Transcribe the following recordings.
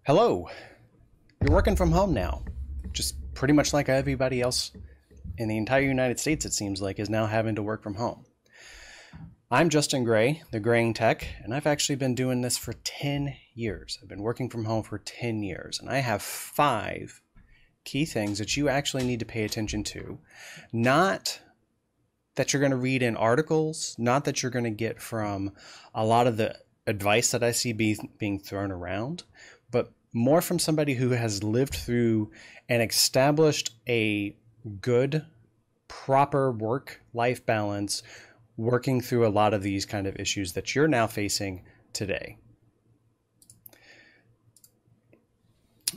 Hello, you're working from home now. Just pretty much like everybody else in the entire United States, it seems like, is now having to work from home. I'm Justin Gray, TheGrayingTech, and I've actually been doing this for 10 years. I've been working from home for 10 years, and I have 5 key things that you actually need to pay attention to. Not that you're going to read in articles, not that you're going to get from a lot of the advice that I see being thrown around, but more from somebody who has lived through and established a good, proper work-life balance, working through a lot of these kind of issues that you're now facing today.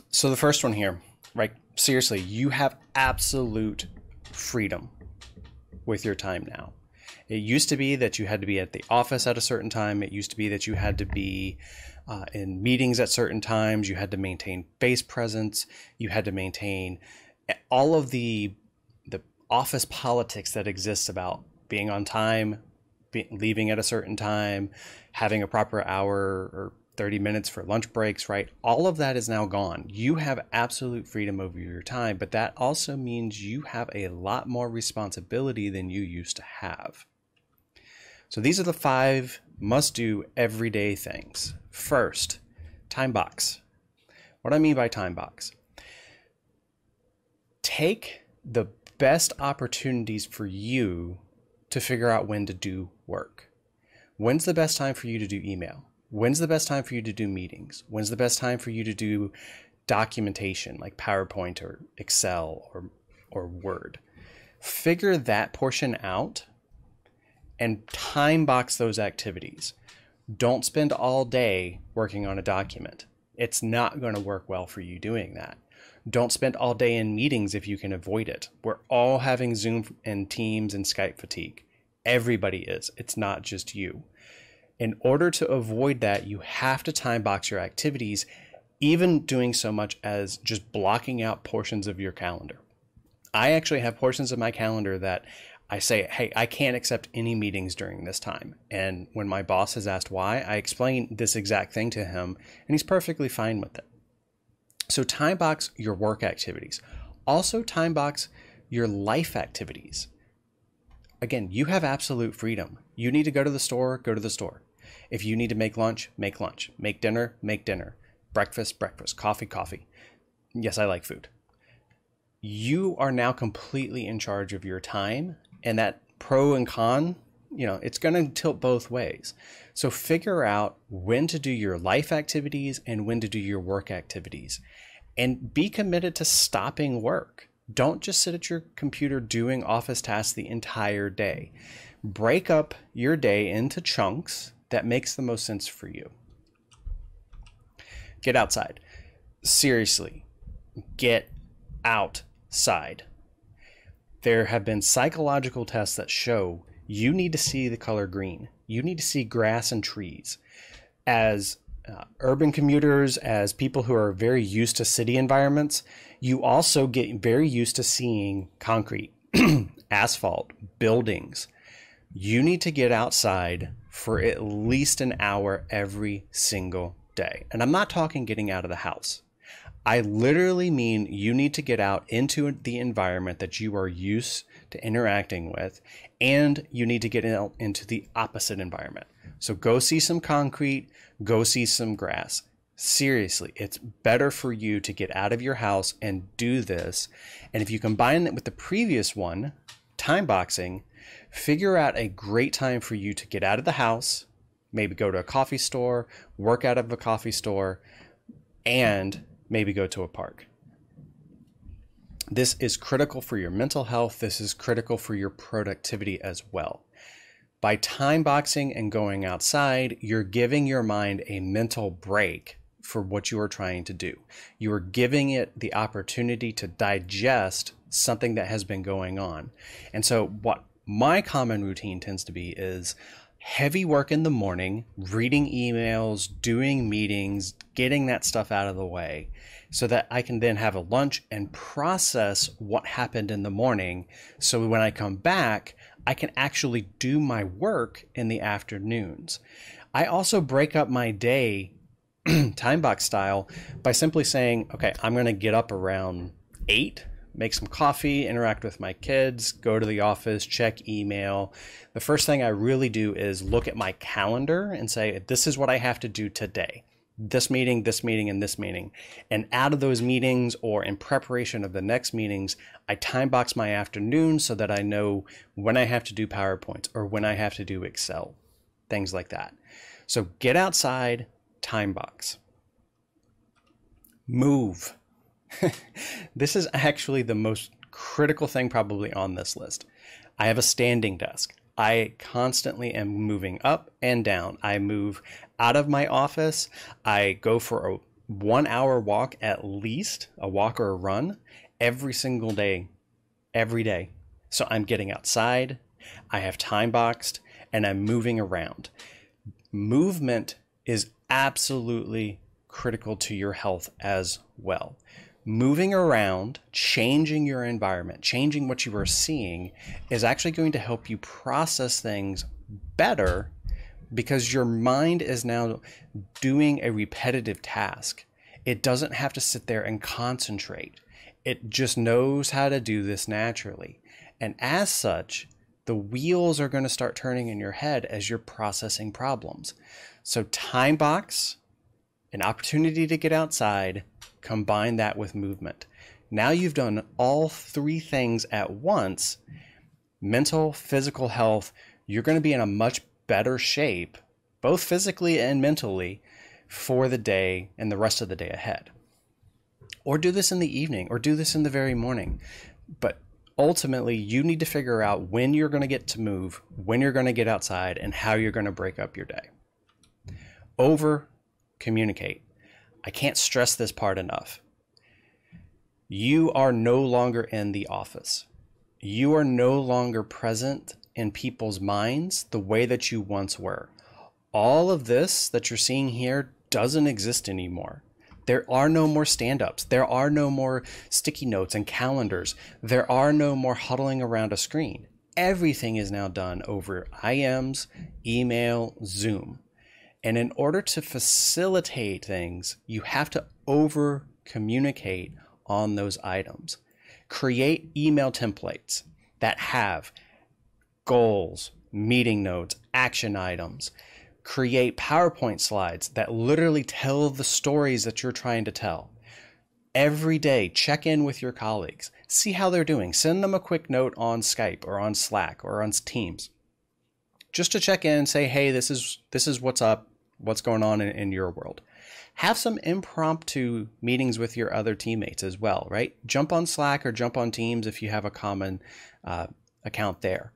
So the first one here, right? Seriously, you have absolute freedom with your time now. It used to be that you had to be at the office at a certain time. It used to be that you had to be in meetings at certain times. You had to maintain face presence. You had to maintain all of the office politics that exists about being on time, leaving at a certain time, having a proper hour or 30 minutes for lunch breaks, right? All of that is now gone. You have absolute freedom over your time, but that also means you have a lot more responsibility than you used to have. So these are the 5 must-do everyday things. First, Timebox. What I mean by Timebox: take the best opportunities for you to figure out when to do work. When's the best time for you to do email? When's the best time for you to do meetings? When's the best time for you to do documentation like PowerPoint or Excel or Word? Figure that portion out and time box those activities. Don't spend all day working on a document. It's not going to work well for you doing that. Don't spend all day in meetings if you can avoid it. We're all having Zoom and Teams and Skype fatigue. Everybody is. It's not just you. In order to avoid that, you have to time box your activities, even doing so much as just blocking out portions of your calendar. I actually have portions of my calendar that I say, hey, I can't accept any meetings during this time. And when my boss has asked why, I explain this exact thing to him, and he's perfectly fine with it. So time box your work activities. Also time box your life activities. Again, you have absolute freedom. You need to go to the store, go to the store. If you need to make lunch, make lunch. Make dinner, make dinner. Breakfast, breakfast. Coffee, coffee. Yes, I like food. You are now completely in charge of your time, and that pro and con, it's going to tilt both ways. So figure out when to do your life activities and when to do your work activities, and be committed to stopping work. Don't just sit at your computer doing office tasks the entire day. Break up your day into chunks that makes the most sense for you. Get outside. Seriously, get outside. There have been psychological tests that show you need to see the color green. You need to see grass and trees. As urban commuters, as people who are very used to city environments, you also get very used to seeing concrete, asphalt, buildings. You need to get outside for at least an hour every single day. And I'm not talking getting out of the house. I literally mean you need to get out into the environment that you are used to interacting with, and you need to get out into the opposite environment. So go see some concrete, go see some grass. Seriously, it's better for you to get out of your house and do this. And if you combine it with the previous one, time boxing, figure out a great time for you to get out of the house, maybe go to a coffee store, work out of a coffee store, and maybe go to a park. This is critical for your mental health. This is critical for your productivity as well. By time boxing and going outside, you're giving your mind a mental break for what you are trying to do. You are giving it the opportunity to digest something that has been going on. And so what my common routine tends to be is heavy work in the morning, reading emails, doing meetings, getting that stuff out of the way so that I can then have a lunch and process what happened in the morning. So when I come back, I can actually do my work in the afternoons. I also break up my day Timebox style by simply saying, okay, I'm going to get up around 8, make some coffee, interact with my kids, go to the office, check email. The first thing I really do is look at my calendar and say, this is what I have to do today. This meeting, and this meeting. And out of those meetings or in preparation of the next meetings, I time box my afternoon so that I know when I have to do PowerPoints or when I have to do Excel, things like that. So get outside, time box. Move. This is actually the most critical thing probably on this list. I have a standing desk. I constantly am moving up and down. I move out of my office. I go for a 1-hour walk, at least a walk or a run, every single day, every day. So I'm getting outside, I have time boxed, and I'm moving around. Movement is absolutely critical to your health as well. Moving around, changing your environment, changing what you are seeing is actually going to help you process things better because your mind is now doing a repetitive task. It doesn't have to sit there and concentrate. It just knows how to do this naturally. And as such, the wheels are going to start turning in your head as you're processing problems. So time box, an opportunity to get outside, combine that with movement. Now you've done all 3 things at once, mental, physical health. You're going to be in a much better shape, both physically and mentally, for the day and the rest of the day ahead. Or do this in the evening, or do this in the very morning. But ultimately, you need to figure out when you're going to get to move, when you're going to get outside, and how you're going to break up your day. Over communicate. I can't stress this part enough. You are no longer in the office. You are no longer present in people's minds the way that you once were. All of this that you're seeing here doesn't exist anymore. There are no more stand-ups. There are no more sticky notes and calendars. There are no more huddling around a screen. Everything is now done over IMs, email, Zoom. And in order to facilitate things, you have to over communicate on those items. Create email templates that have goals, meeting notes, action items. Create PowerPoint slides that literally tell the stories that you're trying to tell. Every day, check in with your colleagues. See how they're doing. Send them a quick note on Skype or on Slack or on Teams. Just to check in and say, hey, this is what's up. What's going on in your world. Have some impromptu meetings with your other teammates as well, right? Jump on Slack or jump on Teams if you have a common account there.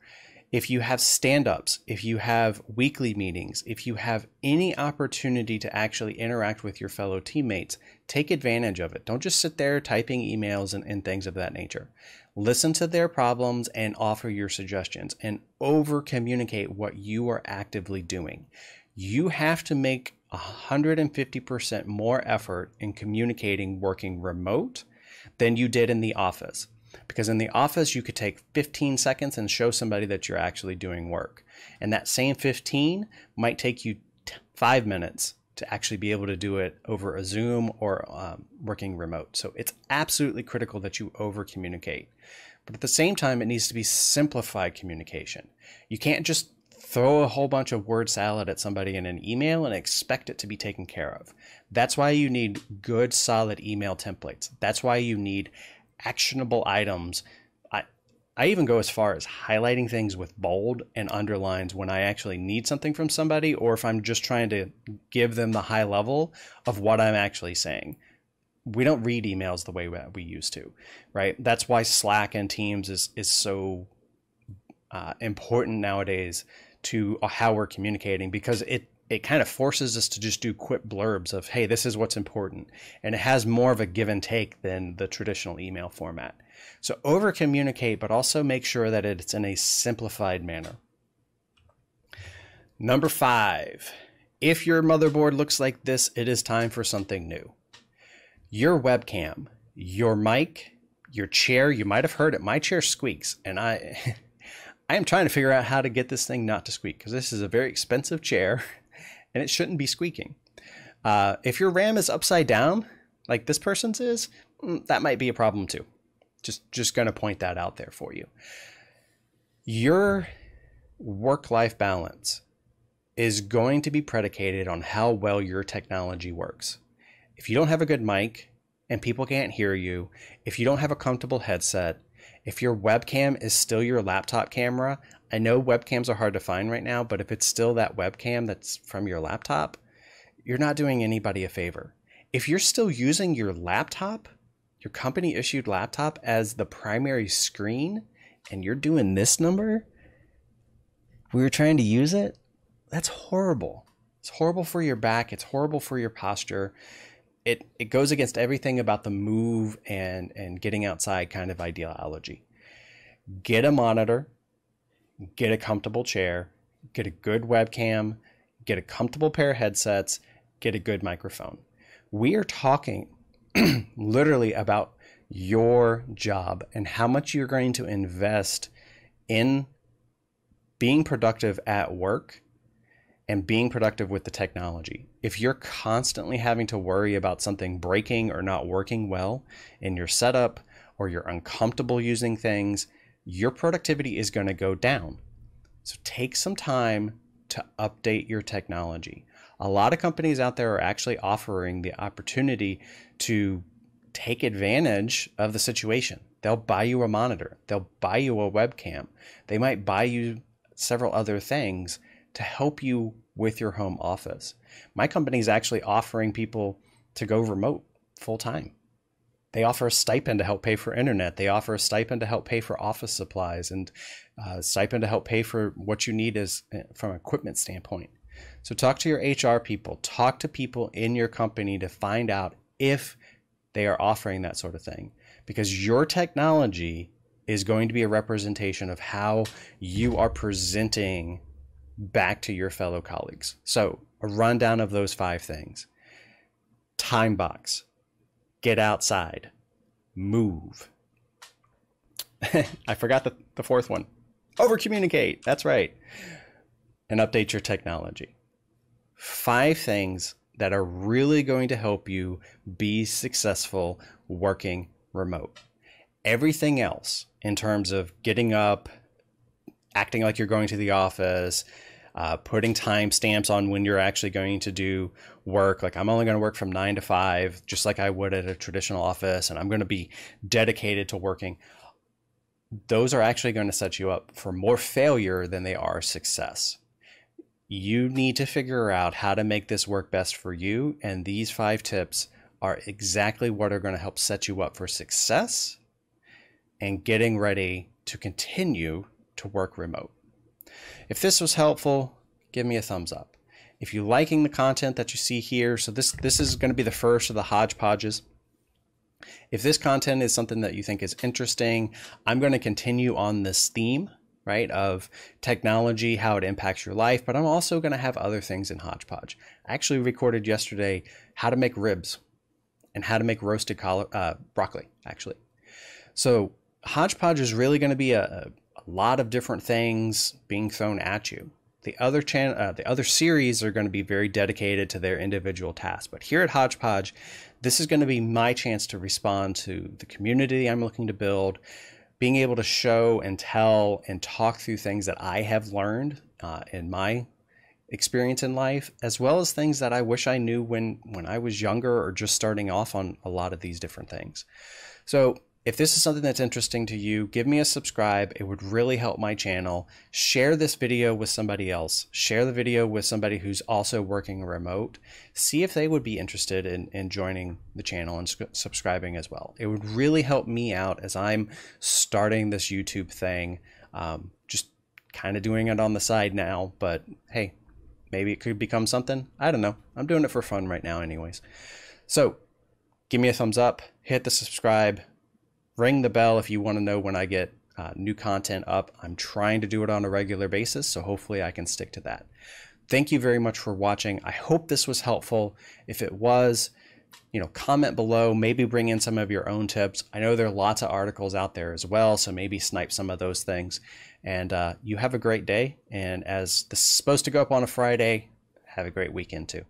If you have stand-ups, if you have weekly meetings, if you have any opportunity to actually interact with your fellow teammates, take advantage of it. Don't just sit there typing emails and things of that nature. Listen to their problems and offer your suggestions and over-communicate what you are actively doing. You have to make 150% more effort in communicating working remote than you did in the office. Because in the office, you could take 15 seconds and show somebody that you're actually doing work. And that same 15 might take you 5 minutes to actually be able to do it over a Zoom or working remote. So it's absolutely critical that you over communicate. But at the same time, it needs to be simplified communication. You can't just throw a whole bunch of word salad at somebody in an email and expect it to be taken care of. That's why you need good, solid email templates. That's why you need actionable items. I even go as far as highlighting things with bold and underlines when I actually need something from somebody, or if I'm just trying to give them the high level of what I'm actually saying. We don't read emails the way we used to, right? That's why Slack and Teams is so important nowadays to how we're communicating, because it kind of forces us to just do quick blurbs of, hey, this is what's important. And it has more of a give and take than the traditional email format. So over communicate, but also make sure that it's in a simplified manner. Number 5, if your motherboard looks like this, it is time for something new. Your webcam, your mic, your chair, you might have heard it. My chair squeaks, and I am trying to figure out how to get this thing not to squeak, because this is a very expensive chair and it shouldn't be squeaking. If your RAM is upside down, like this person's is, that might be a problem too. Just going to point that out there for you. Your work-life balance is going to be predicated on how well your technology works. If you don't have a good mic and people can't hear you, if you don't have a comfortable headset, if your webcam is still your laptop camera, I know webcams are hard to find right now, but if it's still that webcam that's from your laptop, you're not doing anybody a favor. If you're still using your laptop, your company issued laptop as the primary screen, and you're doing this number, we were trying to use it, that's horrible. It's horrible for your back. It's horrible for your posture. It goes against everything about the move and getting outside kind of ideology. Get a monitor, get a comfortable chair, get a good webcam, get a comfortable pair of headsets, get a good microphone. We are talking literally about your job and how much you're going to invest in being productive at work and being productive with the technology. If you're constantly having to worry about something breaking or not working well in your setup, or you're uncomfortable using things, your productivity is going to go down. So take some time to update your technology. A lot of companies out there are actually offering the opportunity to take advantage of the situation. They'll buy you a monitor. They'll buy you a webcam. They might buy you several other things to help you with your home office. My company is actually offering people to go remote full time. They offer a stipend to help pay for internet. They offer a stipend to help pay for office supplies, and a stipend to help pay for what you need is from an equipment standpoint. So talk to your HR people, talk to people in your company to find out if they are offering that sort of thing, because your technology is going to be a representation of how you are presenting back to your fellow colleagues. So a rundown of those 5 things. Timebox. Get outside. Move. I forgot the 4th one. Overcommunicate. That's right. And update your technology. 5 things that are really going to help you be successful working remote. Everything else in terms of getting up, acting like you're going to the office, putting time stamps on when you're actually going to do work. Like, I'm only going to work from 9 to 5, just like I would at a traditional office, and I'm going to be dedicated to working. Those are actually going to set you up for more failure than they are success. You need to figure out how to make this work best for you, and these 5 tips are exactly what are going to help set you up for success and getting ready to continue to work remote. If this was helpful, give me a thumbs up. If you're liking the content that you see here, so this is going to be the first of the HodgePodges. If this content is something that you think is interesting, I'm going to continue on this theme, right, of technology, how it impacts your life, but I'm also going to have other things in HodgePodge. I actually recorded yesterday how to make ribs and how to make roasted broccoli, actually. So HodgePodge is really going to be a lot of different things being thrown at you. The other series are going to be very dedicated to their individual tasks. But here at HodgePodge, this is going to be my chance to respond to the community I'm looking to build, being able to show and tell and talk through things that I have learned in my experience in life, as well as things that I wish I knew when I was younger or just starting off on a lot of these different things. So if this is something that's interesting to you, give me a subscribe. It would really help my channel. Share this video with somebody else. Share the video with somebody who's also working remote. See if they would be interested in joining the channel and subscribing as well. It would really help me out as I'm starting this YouTube thing. Just kind of doing it on the side now, but hey, maybe it could become something. I don't know. I'm doing it for fun right now anyways. So give me a thumbs up, hit the subscribe, ring the bell if you want to know when I get new content up. I'm trying to do it on a regular basis, so hopefully I can stick to that. Thank you very much for watching. I hope this was helpful. If it was, comment below, maybe bring in some of your own tips. I know there are lots of articles out there as well, so maybe snipe some of those things. And you have a great day. And as this is supposed to go up on a Friday, have a great weekend too.